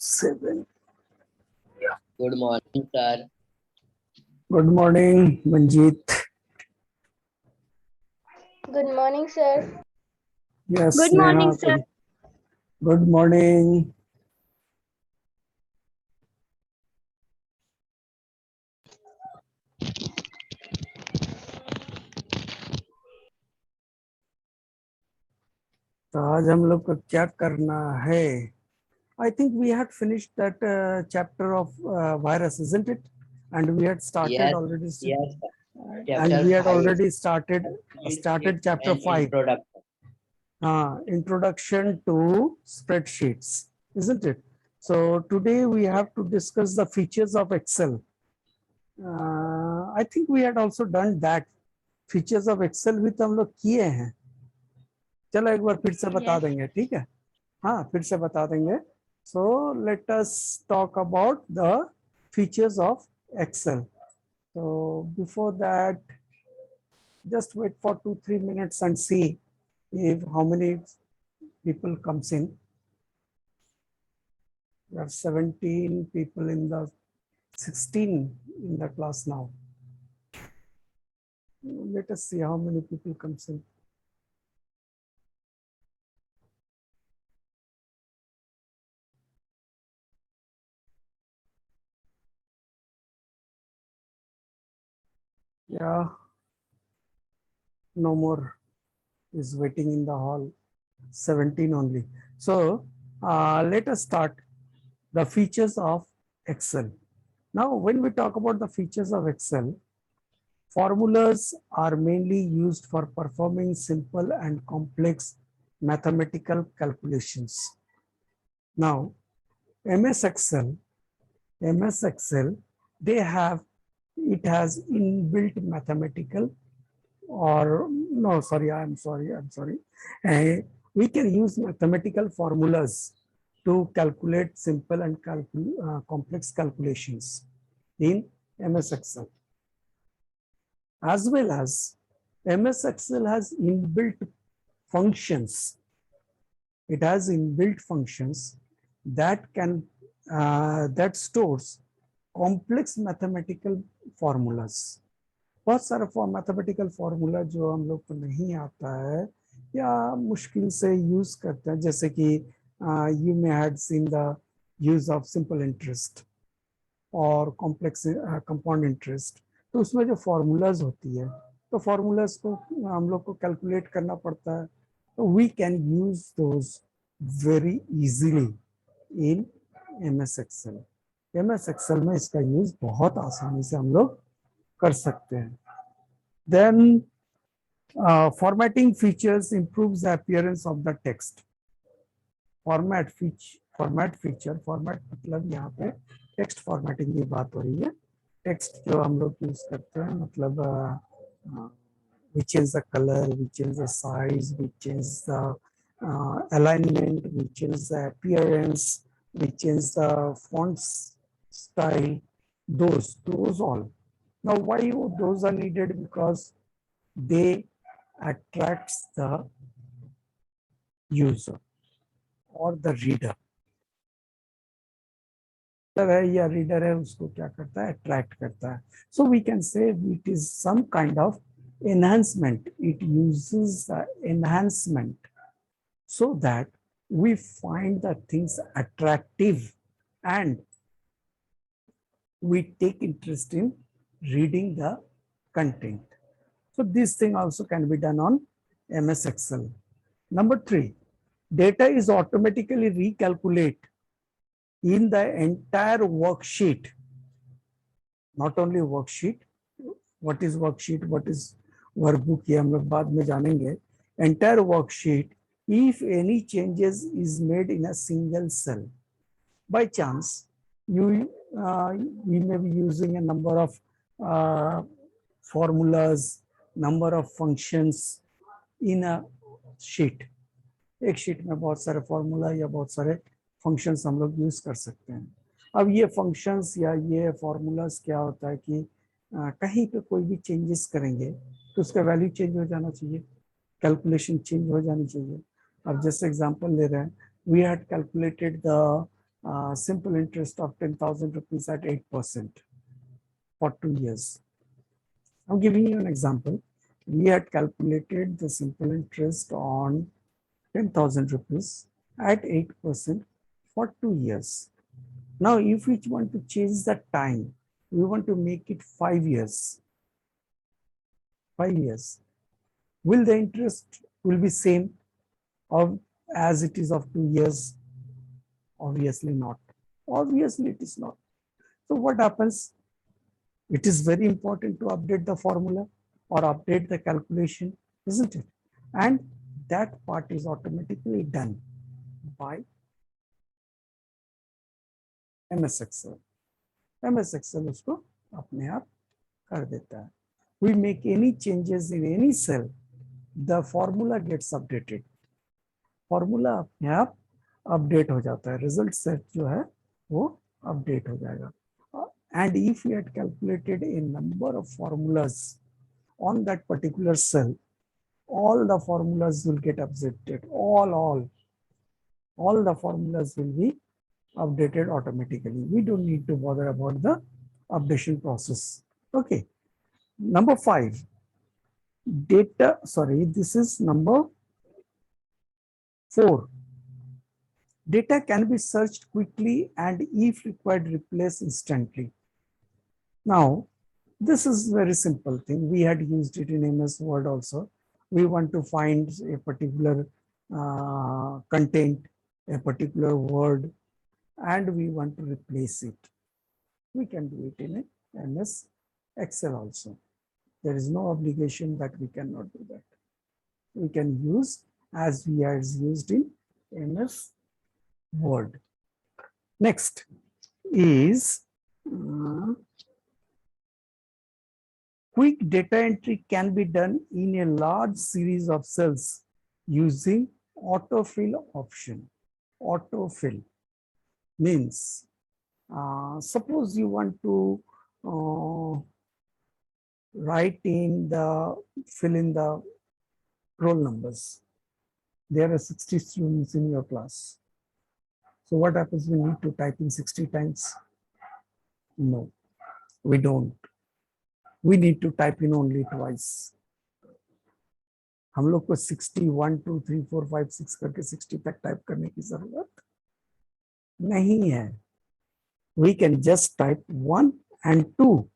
7. Good morning, sir. Good morning, Manjeet. Good morning, sir. Yes, Good morning, Neha. sir. Good morning. तो आज हम लोग को क्या करना है? I think we had finished that chapter of virus, isn't it? And we had started Yes, already. yes, sir. And Chapter we had 5. already started chapter An 5. introduction. Introduction to spreadsheets, isn't it? So today we have to discuss the features of Excel. I think we had also done that. Features of Excel भी तो हम लोग किए हैं. चलो एक बार फिर से बता देंगे, ठीक है? हाँ, फिर से बता देंगे. So let us talk about the features of Excel. So before that, just wait for 2-3 minutes and see if how many people comes in. We have 17 people in the 16 in the class now. Let us see how many people comes in. Yeah, no more is waiting in the hall. 17 only. So let us start the features of Excel. Now, when we talk about the features of Excel, formulas are mainly used for performing simple and complex mathematical calculations. Now, MS Excel, they have, it has inbuilt mathematical, or no, sorry, I'm sorry. We can use mathematical formulas to calculate simple and complex calculations in MS Excel. As well as MS Excel has inbuilt functions. It has inbuilt functions that can that stores complex mathematical formulas. बहुत सारा mathematical formula जो हम लोग को नहीं आता है या मुश्किल से यूज करते हैं, जैसे कि you may had seen the use of simple interest और कॉम्प्लेक्स कंपाउंड इंटरेस्ट. तो उसमें जो फार्मूलाज होती है, तो फार्मूलाज को हम लोग को कैलकुलेट करना पड़ता है. तो we can use those very easily in MS Excel. MS Excel में इसका यूज बहुत आसानी से हम लोग कर सकते हैं. Then formatting features improves the appearance of the text. Format मतलब यहाँ पे टेक्स्ट फॉर्मेटिंग की बात हो रही है. टेक्स्ट जो हम लोग यूज करते हैं, मतलब we change the color, we change the size, we change the alignment, we change the appearance, we change the font style, those all. Now, why those are needed? Because they attracts the user or the reader. या reader है उसको क्या करता है, attract करता है. So we can say it is some kind of enhancement. It uses enhancement so that we find the things attractive and we take interest in reading the content. So this thing also can be done on MS Excel. Number 3, data is automatically recalculated in the entire worksheet. Not only worksheet, what is worksheet, what is workbook, ये हम लोग बाद में जानेंगे. Entire worksheet, if any changes is made in a single cell. By chance, we may be using a number of formulas, number of functions in a sheet. एक sheet में बहुत सारे फॉर्मूला या बहुत सारे फंक्शंस हम लोग यूज कर सकते हैं. अब ये फंक्शंस या ये फॉर्मूलाज क्या होता है कि कहीं पे कोई भी चेंजेस करेंगे तो उसका वैल्यू चेंज हो जाना चाहिए, कैलकुलेशन चेंज हो जानी चाहिए. अब जैसे एग्जांपल ले रहे हैं, we had calculated the simple interest of 10,000 rupees at 8% for 2 years. I'm giving you an example. We had calculated the simple interest on 10,000 rupees at 8% for 2 years. Now, if we want to change the time, we want to make it 5 years. 5 years. Will the interest will be same of as it is of 2 years? Obviously not. Obviously it is not. So what happens? It is very important to update the formula or update the calculation, isn't it? And that part is automatically done by MS Excel. MS Excel उसको अपने आप कर देता है. We make any changes in any cell, the formula gets updated. Formula अपने आप update हो जाता है, रिजल्ट सेट जो है वो अपडेट हो जाएगा. And if you had calculated a number of formulas on that particular cell, all the formulas will get updated. All the formulas will be updated automatically. We don't need to bother about the updation process. Okay. Number 5. Data, sorry, this is number 4. Data can be searched quickly and if required, replace instantly. Now, this is very simple thing. We had used it in MS Word also. We want to find a particular content, a particular word, and we want to replace it. We can do it in a MS Excel also. There is no obligation that we cannot do that. We can use as we are used in MS Word. Next is quick data entry can be done in a large series of cells using autofill option. Autofill means suppose you want to fill in the roll numbers. There are 60 students in your class. So what happens? We need to type in 60 times? No, we don't. We need to type in only twice. हम लोग को 60, 1, 2, 3, 4, 5, 6 करके 60 तक type करने की जरूरत नहीं है. We can just type 1 and 2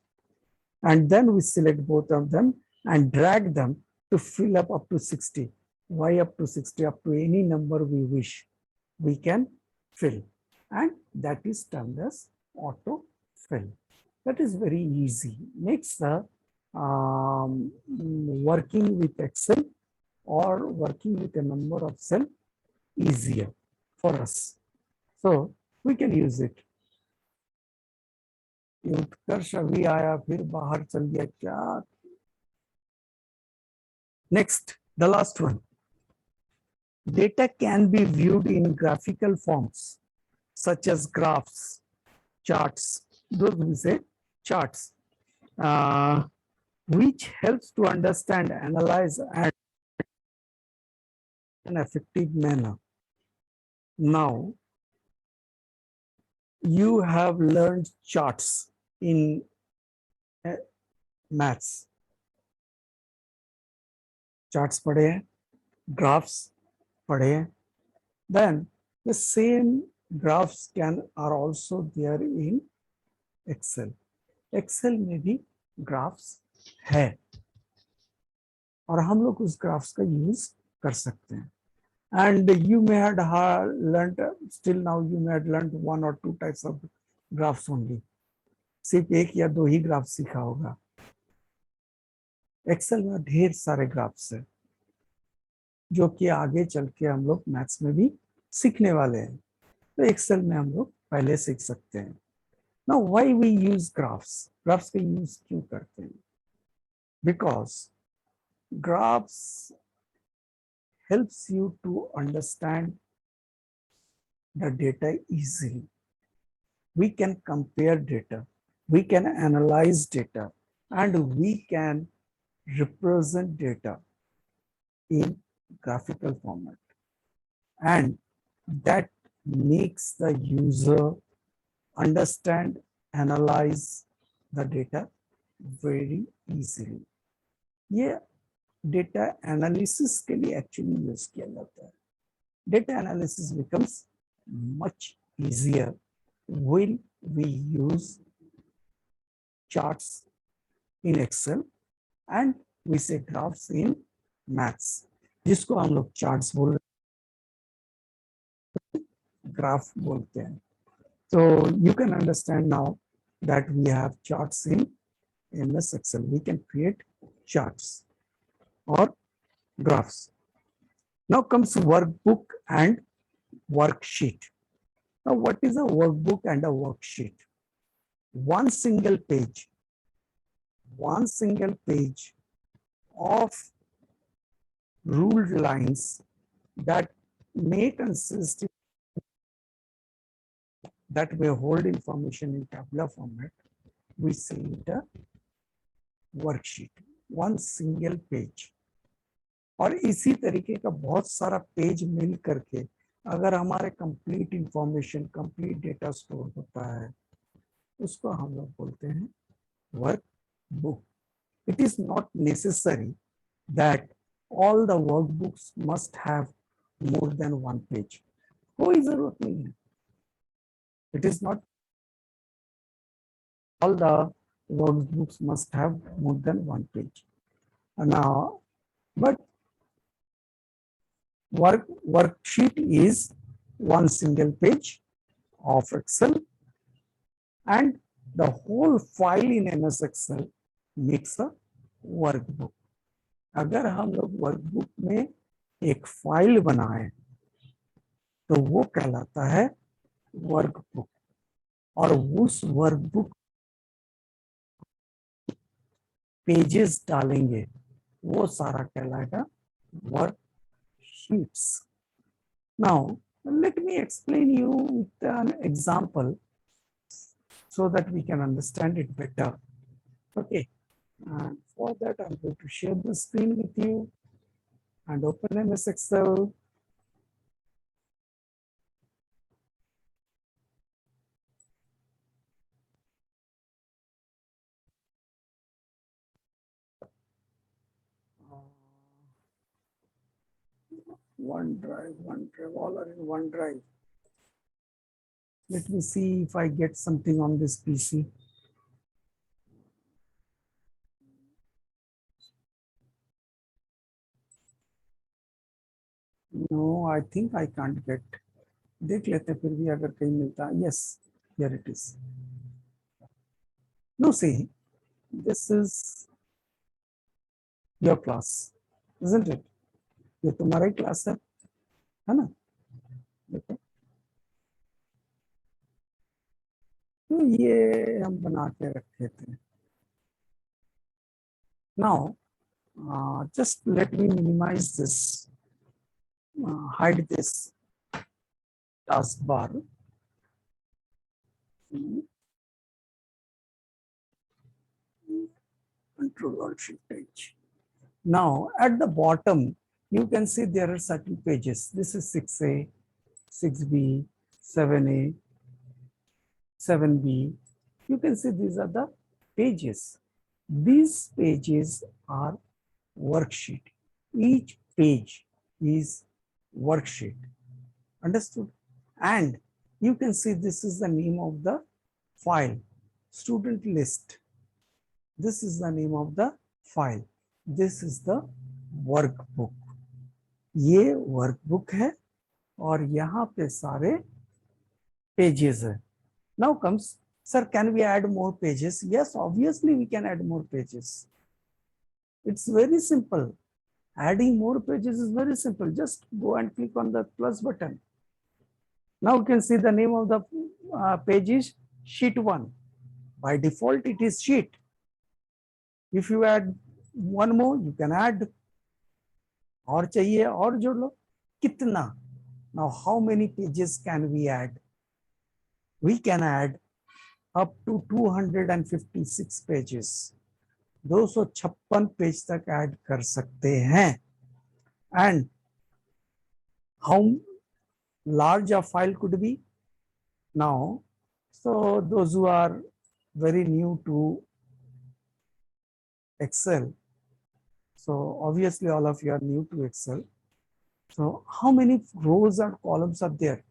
and then we select both of them and drag them to fill up to 60. Why up to 60? Up to any number we wish, we can fill, and that is termed as auto fill. That is very easy. Makes the working with Excel or working with a number of cell easier for us. So we can use it. उत्कर्ष अभी आया फिर बाहर चल गया क्या? Next, the last one. Data can be viewed in graphical forms such as graphs, charts. Those we say charts, which helps to understand, analyze, and in an effective manner. Now, you have learned charts in maths. Charts पढ़े हैं, graphs पढ़े हैं. Then the same graphs are also there in Excel. Excel में भी graphs है और हम लोग उस graphs का use कर सकते हैं. And you may have learned, still now you may have learned 1 or 2 types of graphs only. सिर्फ एक या दो ही ग्राफ सीखा होगा. एक्सेल में ढेर सारे ग्राफ्स है जो कि आगे चल के हम लोग मैथ्स में भी सीखने वाले हैं. तो एक्सेल में हम लोग पहले सीख सकते हैं. Now why we use graphs? Graphs का यूज क्यों करते हैं? Because graphs helps you to understand the data easily. We can compare data, we can analyze data, and we can represent data in graphical format. And that makes the user understand, analyze the data very easily. ये data analysis के लिए actually use किया जाता है. Data analysis becomes much easier when we use charts in Excel and we say graphs in maths, जिसको हम लोग charts बोल रहे हैं, graph बोलते हैं. So you can understand now that we have charts in MS Excel. We can create charts or graphs. Now comes workbook and worksheet. Now, what is a workbook and a worksheet? One single page of ruled lines that may consist, that may hold information in tabular format. We say it a worksheet. One single page. और इसी तरीके का बहुत सारा page मिल करके अगर हमारे complete information, complete data store होता है, उसको हम लोग बोलते हैं work book. It is not necessary that all the work books must have more than one page. कोई जरूरत नहीं है. It is not all the work books must have more than one page. Now but worksheet is one single page of Excel, and the whole file in MS Excel makes a workbook. अगर हम लोग workbook में एक file बनाए तो वो कहलाता है वर्कबुक, और उस वर्कबुक पेजेस डालेंगे वो सारा कहलाएगा work sheets. Now, let me explain you with an example so that we can understand it better. Okay, and for that I'm going to share the screen with you and open MS Excel. OneDrive, all are in OneDrive. Let me see if I get something on this PC. No, I think I can't get. देख लेते फिर भी अगर कहीं मिलता है. Yes, here it is. No, see, this is your class, isn't it? ये तुम्हारा ही क्लास है ना? देखो, तो ये हम बना के रखे थे. Now, just let me minimize this, hide this taskbar. Control-Alt-Shift-H. Now, at the bottom, you can see there are certain pages. This is 6A, 6B, 7A, 7B. You can see these are the pages. These pages are worksheet. Each page is worksheet. Understood? And you can see this is the name of the file, student list. This is the name of the file. This is the workbook. ये workbook है और यहाँ पे सारे pages है. Now comes, sir, can we add more pages? Yes, obviously we can add more pages. It's very simple. Adding more pages is very simple. Just go and click on the plus button. Now you can see the name of the page is sheet 1. By default, it is sheet. If you add one more, you can add. और चाहिए और जोड़ लो. कितना? Now, how many pages can we add? We can add up to 256 pages. 256 page तक add कर सकते हैं. And how large a file could be. Now, so those who are very new to Excel, so obviously all of you are new to Excel. So how many rows and columns are there?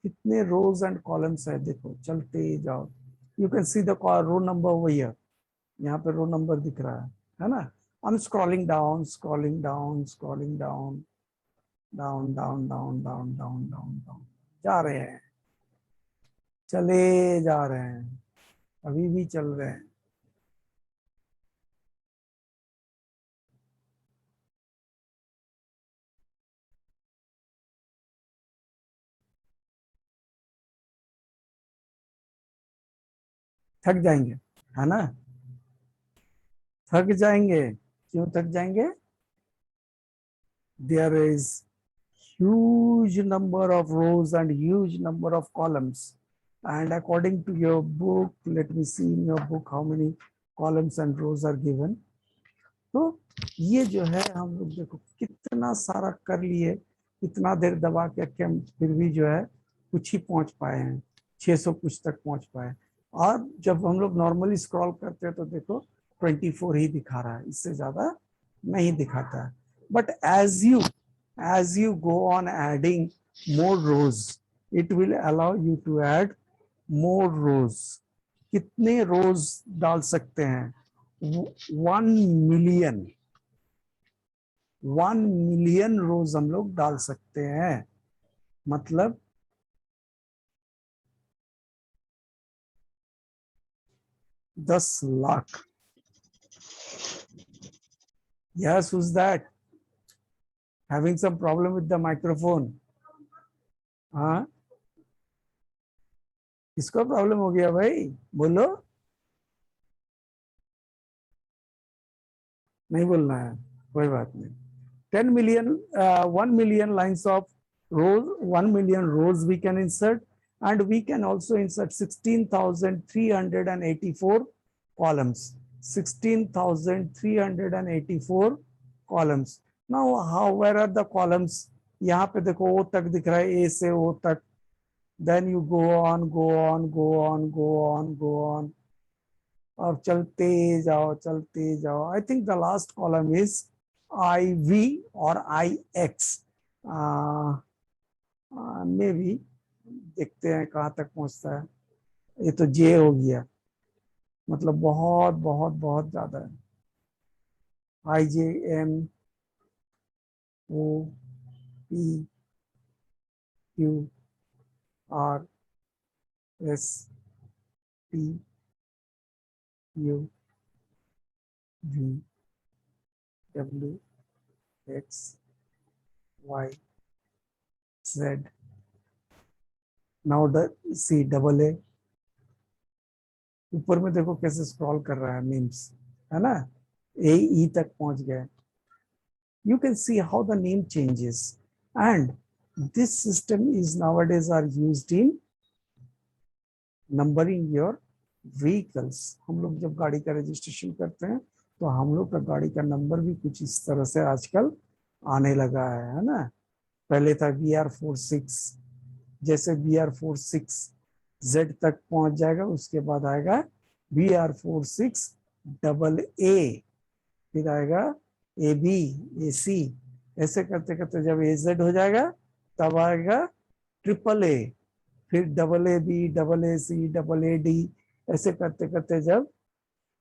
कितने rows and columns है? देखो चलते जाओ. You can see the row number over here. यहाँ पे row number दिख रहा है ना? I'm scrolling down, scrolling down, scrolling down, down, down, down, down, down, down, down. जा रहे हैं, चले जा रहे हैं, अभी भी चल रहे हैं. थक जाएंगे, है ना? थक जाएंगे. क्यों थक जाएंगे? There is huge number of rows and huge number of columns, and according to your book, let me see in your book how many columns and rows are given. तो ये जो है हम लोग देखो कितना सारा कर लिए, इतना देर दबा के हम फिर भी जो है कुछ ही पहुंच पाए हैं, 600 कुछ तक पहुंच पाए. और जब हम लोग नॉर्मली स्क्रॉल करते हैं तो देखो 24 ही दिखा रहा है, इससे ज्यादा नहीं दिखाता है. But as you go on adding more rows, it will allow you to add more rows. कितने rows डाल सकते हैं? 1 मिलियन रोज हम लोग डाल सकते हैं. मतलब 10 lakh. Yes, who's that? Having some problem with the microphone? हाँ, किसको प्रॉब्लम हो गया भाई? बोलो. नहीं बोलना है, कोई बात नहीं. 10 million, 1 million lines of rows, 1 million rows we can insert, and we can also insert 16,384 columns. 16,384 columns. Now, where are the columns? यहाँ पे देखो O तक दिख रहा है, A से O तक. Then you go on, go on, go on, go on, go on. अब चलते जाओ, चलते जाओ. I think the last column is IV or IX. मे भी देखते हैं कहाँ तक पहुंचता है. ये तो J हो गया, मतलब बहुत बहुत बहुत ज्यादा है. IJM O P Q R S T U V W X Y Z. Now the C double A. ऊपर में देखो कैसे स्क्रॉल कर रहा है नेम्स, है ना? AE तक पहुंच गए. You can see how the name changes, and this system is nowadays are used in numbering your vehicles. हम लोग जब गाड़ी का रजिस्ट्रेशन करते हैं तो हम लोग का गाड़ी का नंबर भी कुछ इस तरह से आजकल आने लगा है ना? पहले था BR46, जैसे BR46 Z तक पहुंच जाएगा, उसके बाद आएगा BR46 AA, फिर आएगा AB, AC, ऐसे करते करते जब AZ हो जाएगा तब आएगा AAA, फिर AA B, AA C, AA D, ऐसे करते करते जब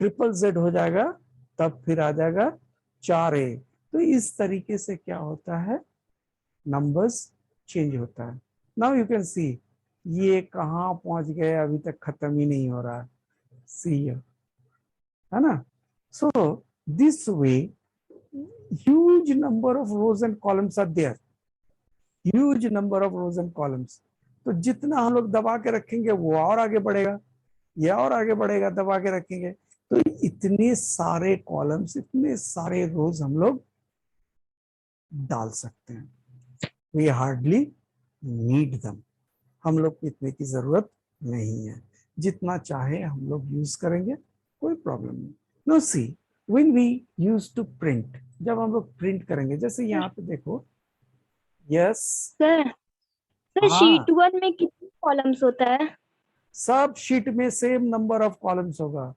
ZZZ हो जाएगा तब फिर आ जाएगा 4A. तो इस तरीके से क्या होता है, नंबर्स चेंज होता है. नाउ यू कैन सी ये कहाँ पहुंच गए, अभी तक खत्म ही नहीं हो रहा. सी है ना? सो this way huge number of rows and columns are there. Huge number of rows and columns. तो जितना हम लोग दबा के रखेंगे वो और आगे बढ़ेगा, या और आगे बढ़ेगा, दबा के रखेंगे तो इतने सारे कॉलम्स, इतने सारे रोज हम लोग डाल सकते हैं. वी हार्डली नीड दम. हम लोग को इतने की जरूरत नहीं है, जितना चाहे हम लोग यूज करेंगे, कोई प्रॉब्लम नहीं. No see when we use to print, जब हम लोग प्रिंट करेंगे, जैसे यहाँ पे देखो, यस सर सर हाँ। शीट 1 में कितने कॉलम्स होता है? सब शीट में सेम नंबर ऑफ कॉलम्स होगा,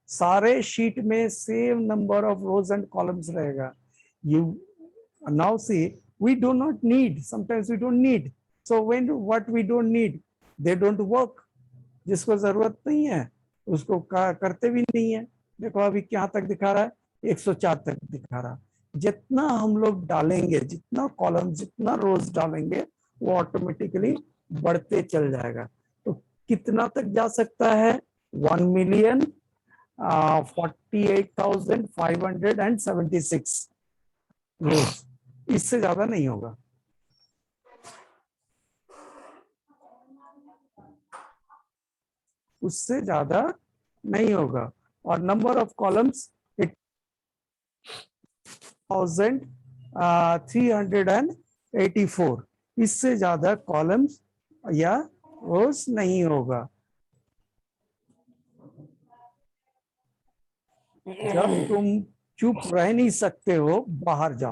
सारे शीट में same number of rose and columns रहेगा. You now see we do not need, sometimes we don't need, so when what we don't need they don't work. जिसको जरूरत नहीं है उसको करते भी नहीं है. देखो अभी क्या तक दिखा रहा है, 104 तक दिखा रहा है. जितना हम लोग डालेंगे, जितना कॉलम जितना रोज डालेंगे वो ऑटोमेटिकली बढ़ते चल जाएगा. तो कितना तक जा सकता है, 1,48,576 रोज, इससे ज्यादा नहीं होगा. उससे ज्यादा नहीं होगा. और नंबर ऑफ कॉलम्स 8,384, इससे ज्यादा कॉलम्स या रोज नहीं होगा. जब तुम चुप रह नहीं सकते हो बाहर जाओ.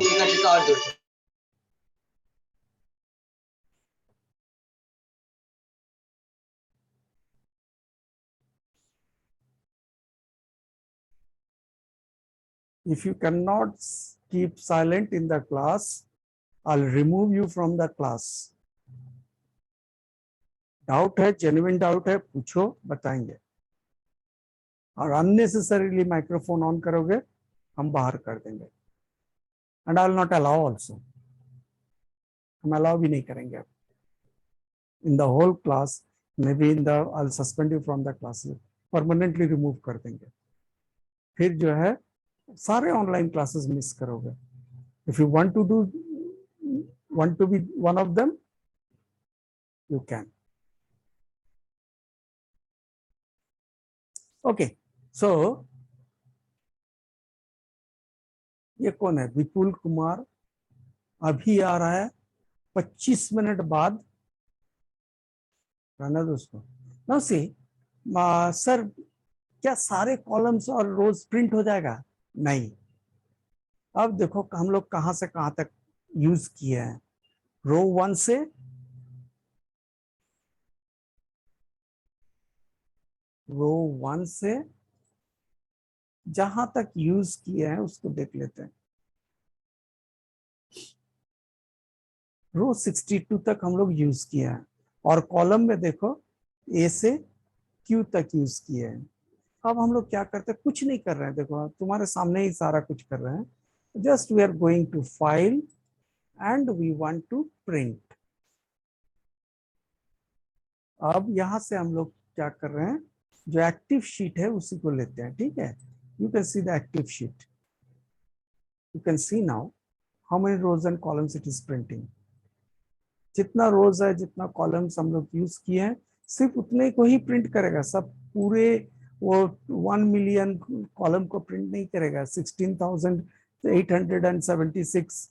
If you cannot keep silent in the class, I'll remove you from the class. Doubt है, जेन्युइन डाउट है, पूछो, बताएंगे. और अननेसेसरीली माइक्रोफोन ऑन करोगे हम बाहर कर देंगे. And I will not allow also, हम अलाउ भी नहीं करेंगे in the whole class. Maybe in the I will suspend you from the class, permanently remove कर देंगे. फिर जो है सारे ऑनलाइन क्लासेस मिस करोगे. If you want to be one of them, you can. Okay, so ये कौन है, विपुल कुमार अभी आ रहा है 25 मिनट बाद. रहना दोस्तों. नाउ सी सर, क्या सारे कॉलम्स और रोज प्रिंट हो जाएगा? नहीं. अब देखो हम लोग कहां से कहां तक यूज किए हैं. रो 1 से जहां तक यूज किए हैं उसको देख लेते हैं. रो 62 तक हम लोग यूज किए हैं. और कॉलम में देखो ए से क्यू तक यूज किए हैं. अब हम लोग क्या करते हैं, कुछ नहीं कर रहे हैं. देखो तुम्हारे सामने ही सारा कुछ कर रहे हैं. Just we are going to file and we want to print. अब यहां से हम लोग क्या कर रहे हैं, जो एक्टिव शीट है उसी को लेते हैं. ठीक है, you can see the active sheet. You can see now how many rows and columns it is printing. जितना रोज है, जितना कॉलम्स हम लोग यूज किए हैं, सिर्फ उतने को ही प्रिंट करेगा. सब पूरे वो 1 मिलियन कॉलम को प्रिंट नहीं करेगा. 16,876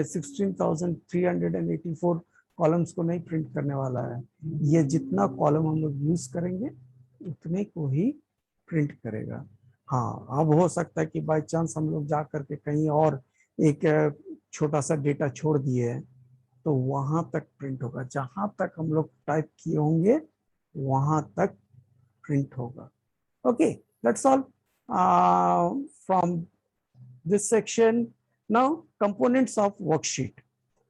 16,384 कॉलम्स को नहीं प्रिंट करने वाला है. ये जितना कॉलम हम लोग यूज करेंगे उतने को ही प्रिंट करेगा. हाँ, अब हो सकता है कि बाय चांस हम लोग जा करके कहीं और एक छोटा सा डेटा छोड़ दिए हैं तो वहां तक प्रिंट होगा. जहां तक हम लोग टाइप किए होंगे वहां तक प्रिंट होगा. Okay, that's all from this section. Now, components of worksheet.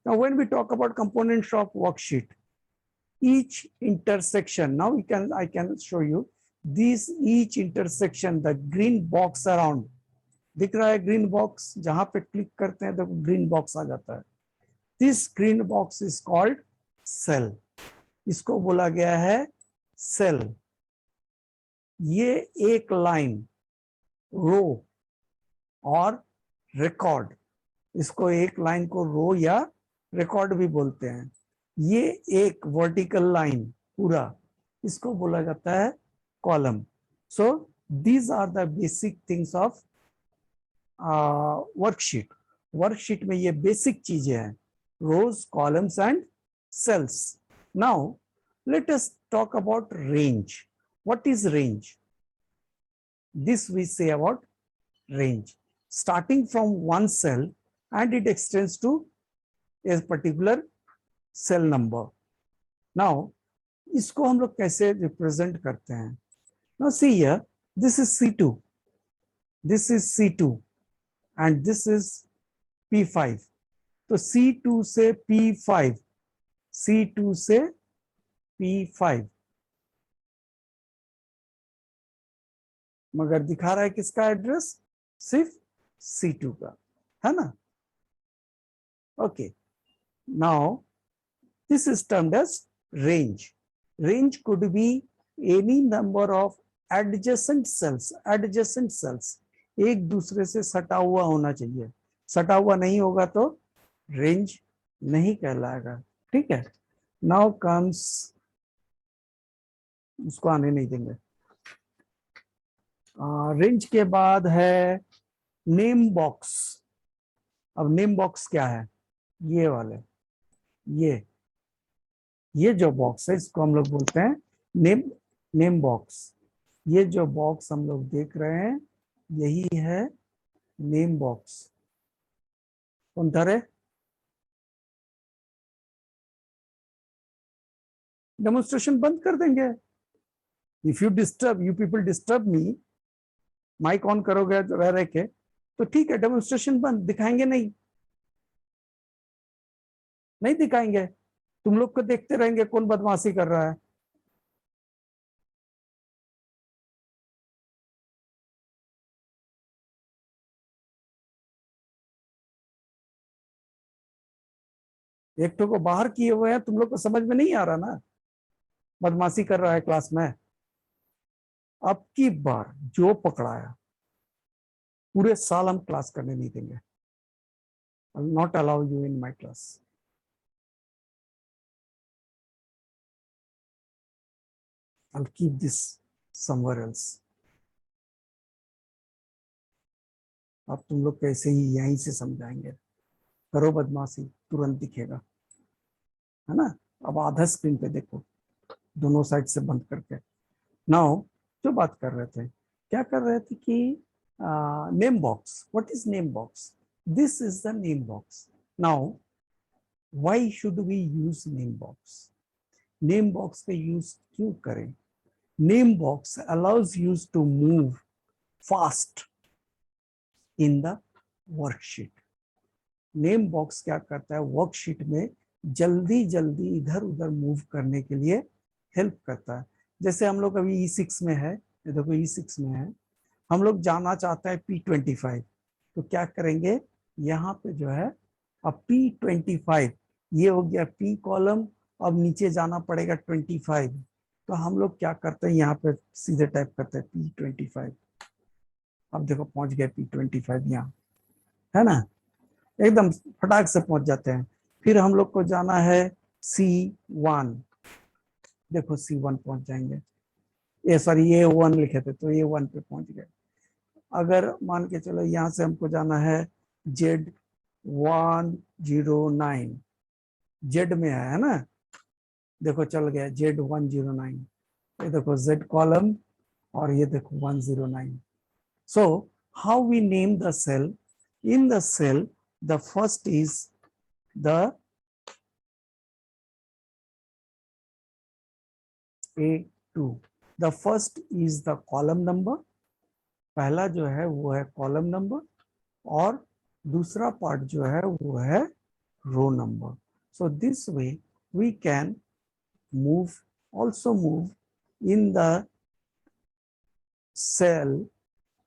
Now, when we talk about components of worksheet, each intersection, now I can show you this. Each intersection, the green box around, दिख रहा है green box, जहां पे click करते हैं तो green box आ जाता है. This green box is called cell. इसको बोला गया है cell. ये एक लाइन, रो और रिकॉर्ड, इसको एक लाइन को रो या रिकॉर्ड भी बोलते हैं. ये एक वर्टिकल लाइन पूरा, इसको बोला जाता है column. So these are the basic things of worksheet. Worksheet में ये बेसिक चीजें हैं, rows, columns and cells. Now let us talk about range. What is range? This we say about range. Starting from one cell and it extends to a particular cell number. Now इसको हम लोग कैसे represent करते हैं? Now see here, this is C2, this is C2 and this is P5. तो C2 से P5, C2 से P5, मगर दिखा रहा है किसका एड्रेस? सिर्फ C2 का, है ना? Okay, now this is termed as range. Range could be any number of adjacent cells. Adjacent cells एक दूसरे से सटा हुआ होना चाहिए, सटा हुआ नहीं होगा तो रेंज नहीं कहलाएगा, ठीक है? नाउ कम्स, उसको आने नहीं देंगे। रेंज के बाद है नेम बॉक्स। अब नेम बॉक्स क्या है? ये वाले, ये जो बॉक्स है इसको हम लोग बोलते हैं नेम बॉक्स। ये जो बॉक्स हम लोग देख रहे हैं यही है नेम बॉक्स। कौन था रे? डेमोन्स्ट्रेशन बंद कर देंगे। If you people disturb me, mic on करोगे रह के तो ठीक है, डेमोन्स्ट्रेशन बंद, दिखाएंगे नहीं, नहीं दिखाएंगे। तुम लोग को देखते रहेंगे कौन बदमाशी कर रहा है। एक तो को बाहर किए हुए हैं, तुम लोग को समझ में नहीं आ रहा ना, बदमाशी कर रहा है क्लास में। अब की बार जो पकड़ाया पूरे साल हम क्लास करने नहीं देंगे। आई will not allow you in my class. I'll keep this somewhere else. अब तुम लोग कैसे ही यहीं से समझाएंगे, करो बदमाशी तुरंत दिखेगा, है ना? अब आधा स्क्रीन पे देखो, दोनों साइड से बंद करके। नाउ जो बात कर रहे थे, क्या कर रहे थे कि name box, what is name box? This is the name box. Now why should we use name box? Name box का यूज क्यों करें? Name box allows you to move fast in the worksheet. Name box क्या करता है? Worksheet में जल्दी जल्दी इधर उधर मूव करने के लिए हेल्प करता है। जैसे हम लोग अभी E6 में है, ये देखो E6 में है, हम लोग जाना चाहते हैं P25, तो क्या करेंगे? यहाँ पे जो है अब P25 ये हो गया P कॉलम, अब नीचे जाना पड़ेगा 25, तो हम लोग क्या करते हैं यहाँ पे सीधे टाइप करते हैं P25। अब देखो पहुंच गए P25 यहाँ, है ना? एकदम फटाक से पहुंच जाते हैं। फिर हम लोग को जाना है C1, देखो C1 पहुंच जाएंगे। ये सॉरी A1 लिखे थे तो A1 पे पहुंच गए। अगर मान के चलो यहाँ से हमको जाना है Z109, Z में है ना, देखो चल गया Z109, ये देखो Z कॉलम और ये देखो 109। So how we name the cell? In the cell the first is the A2, the first is the column number, पहला जो है वो है कॉलम नंबर और दूसरा पार्ट जो है वो है row number. So this way we can move, also move in the cell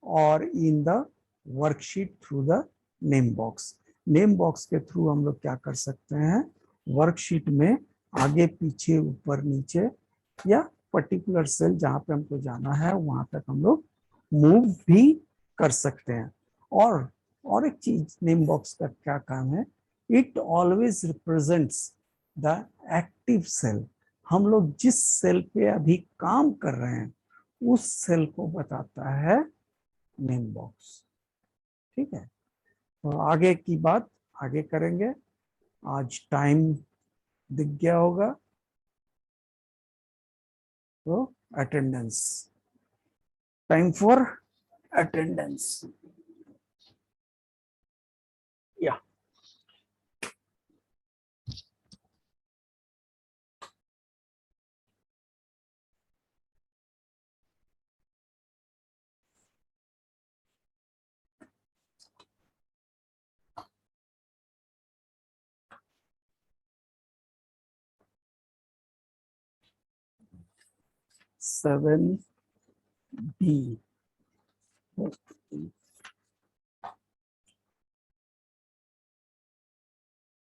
or in the worksheet through the name box। Name box के थ्रू हम लोग क्या कर सकते हैं? वर्कशीट में आगे पीछे ऊपर नीचे या पर्टिकुलर सेल जहां पे हमको जाना है वहां तक हम लोग मूव भी कर सकते हैं। और एक चीज नेम बॉक्स का क्या काम है? It always represents the active cell. हम लोग जिस सेल पे अभी काम कर रहे हैं उस सेल को बताता है नेम बॉक्स, ठीक है? तो आगे की बात आगे करेंगे। आज टाइम दिख गया होगा, तो अटेंडेंस, टाइम फॉर अटेंडेंस। या 7B।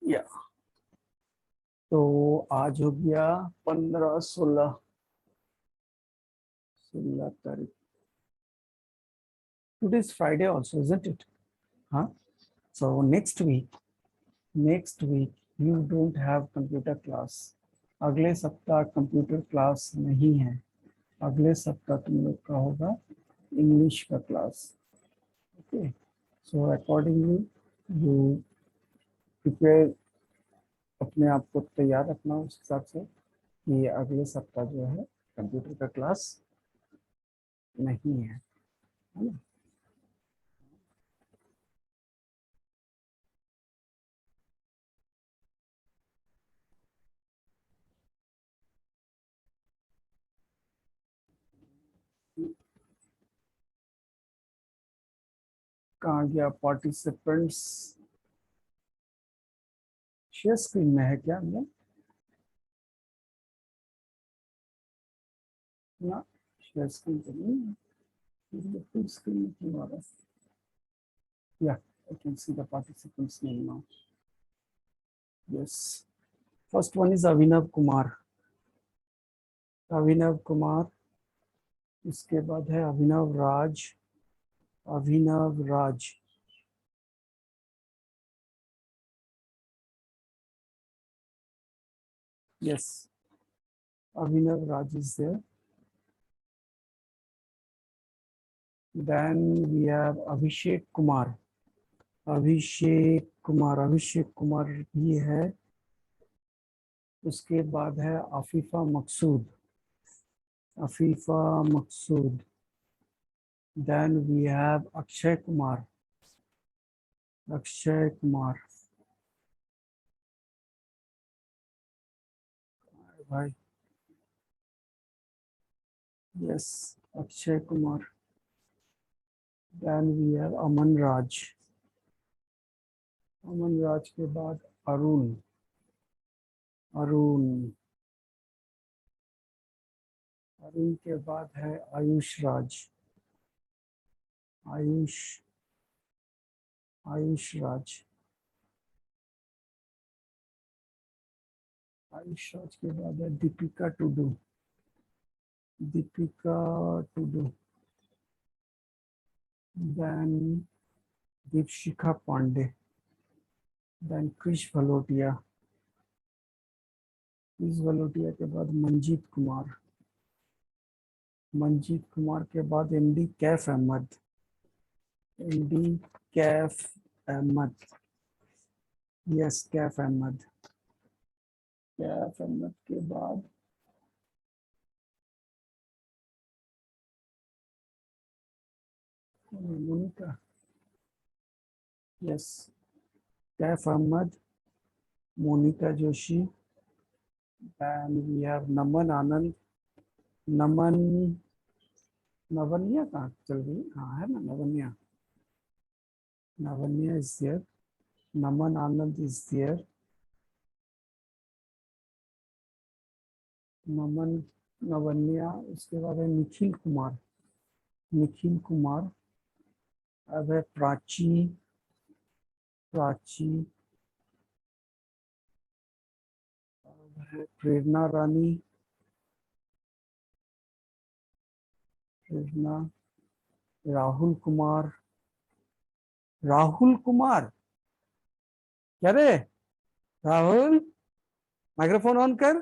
या तो आज हो गया 15, 16 तारीख। Today is Friday also, isn't it? Huh? So next week you don't have computer class. अगले सप्ताह कंप्यूटर क्लास नहीं है। अगले सप्ताह तुम लोग का होगा इंग्लिश का class. Okay, so accordingly you prepare, अपने आप को तैयार रखना उस हिसाब से कि अगले सप्ताह जो है कंप्यूटर का क्लास नहीं है ना। कहाँ गया पार्टिसिपेंट्स? शेयर स्क्रीन में है क्या अंदर? ना, शेयर स्क्रीन तो नहीं है। फुल स्क्रीन में क्यों आ रहा है? या I can see the participants name now. Yes. First one is Avinav Kumar. Abhinav Kumar, इसके बाद है अभिनव राज। अभिनव राज, yes, Abhinav Raj is there. Then we have Abhishek Kumar. Abhishek Kumar भी है। उसके बाद है आफीफा मकसूद। Then we have Akshay Kumar. भाई, yes, Akshay Kumar. Then we have अमन राज। के बाद अरुण। अरुण के बाद है आयुष राज। आयुष राज के बाद है दीपिका टुडू। देन दीपशिखा पांडे। देन क्रिश भलोटिया। के बाद मंजीत कुमार के बाद एमडी कैफ अहमद। यस, कैफ अहमद के बाद Monika. Yes, Kaif Ahmad, Monika Joshi. And we have Naman Anand. Navanya कहाँ चल गई? हाँ, है ना Navanya. Is there. Naman Anand is there. Navanya, उसके बाद है निखिल कुमार। अब है प्राची। अब है प्रेरणा रानी। राहुल कुमार। क्या रे राहुल, माइक्रोफोन ऑन कर।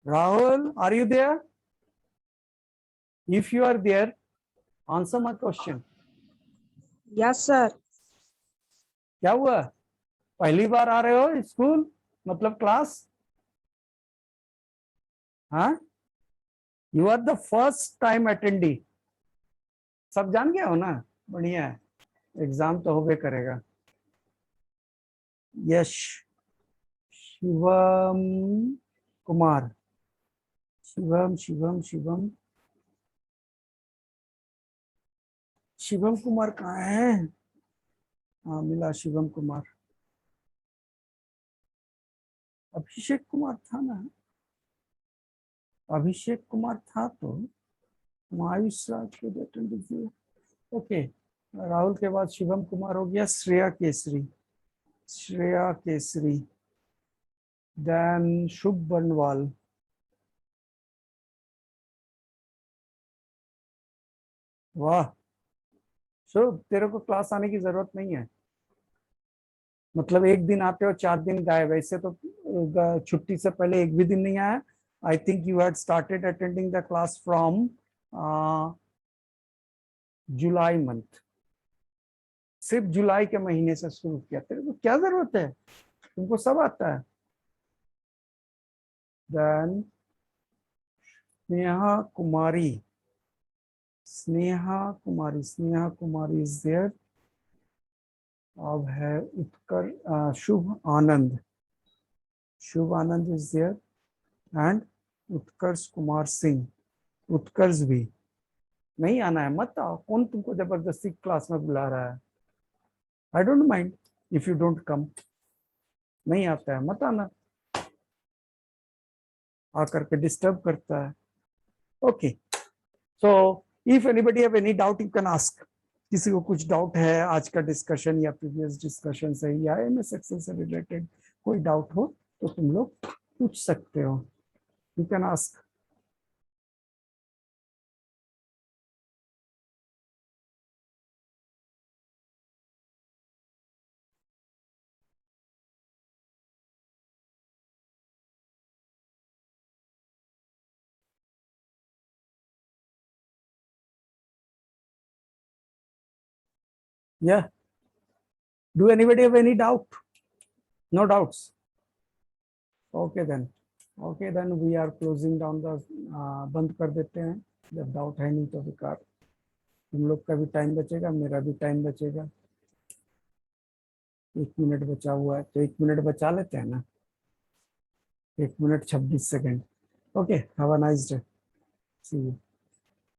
Rahul, are you there? If you are there, answer my question. Yes, sir. क्या हुआ? पहली बार आ रहे हो स्कूल, मतलब क्लास? हाँ, you are the first time attendee. सब जान गया हो ना? बढ़िया है, एग्जाम तो होबे करेगा। यश, शिवम कुमार। शिवम कुमार कहाँ है? हाँ, मिला शिवम कुमार। अभिषेक कुमार था ना? अभिषेक कुमार था तो आयुष राज को अटेंड कीजिए। ओके, राहुल के बाद शिवम कुमार हो गया, श्रेया केसरी, श्रेया केसरी, देन शुभ बनवाल, वाह शुभ, तेरे को क्लास आने की जरूरत नहीं है, मतलब एक दिन आते हो 4 दिन गायब, वैसे तो छुट्टी से पहले एक भी दिन नहीं आया। I think you had started attending the class from July month, सिर्फ जुलाई के महीने से शुरू किया, तेरे को क्या जरूरत है, तुमको सब आता है। Then Sneha Kumari, Sneha Kumari, Sneha Kumari is there. अब है उत्कर Shubh Anand, Shubh Anand is there, and Utkarsh Kumar Singh, Utkarsh भी। नहीं आना है मत आओ, कौन तुमको जबरदस्ती क्लास में बुला रहा है, I don't mind if you don't come, नहीं आता है मत आना, आकर के डिस्टर्ब करता है। Okay, so if anybody have any doubt you can ask, किसी को कुछ डाउट है आज का डिस्कशन या प्रीवियस डिस्कशन से या एमएस एक्सेल से रिलेटेड कोई डाउट हो तो तुम लोग पूछ सकते हो, you can ask. Yeah. Do anybody have any doubt? No doubts. Okay then. Okay then we are closing down the बंद कर देते हैं, जब डाउट है नहीं तो बेकार, तुम लोग का भी टाइम बचेगा, मेरा भी टाइम बचेगा। 1 मिनट बचा हुआ है तो 1 मिनट बचा लेते हैं ना, 1 minute 26 second. Okay, have a nice day, see you.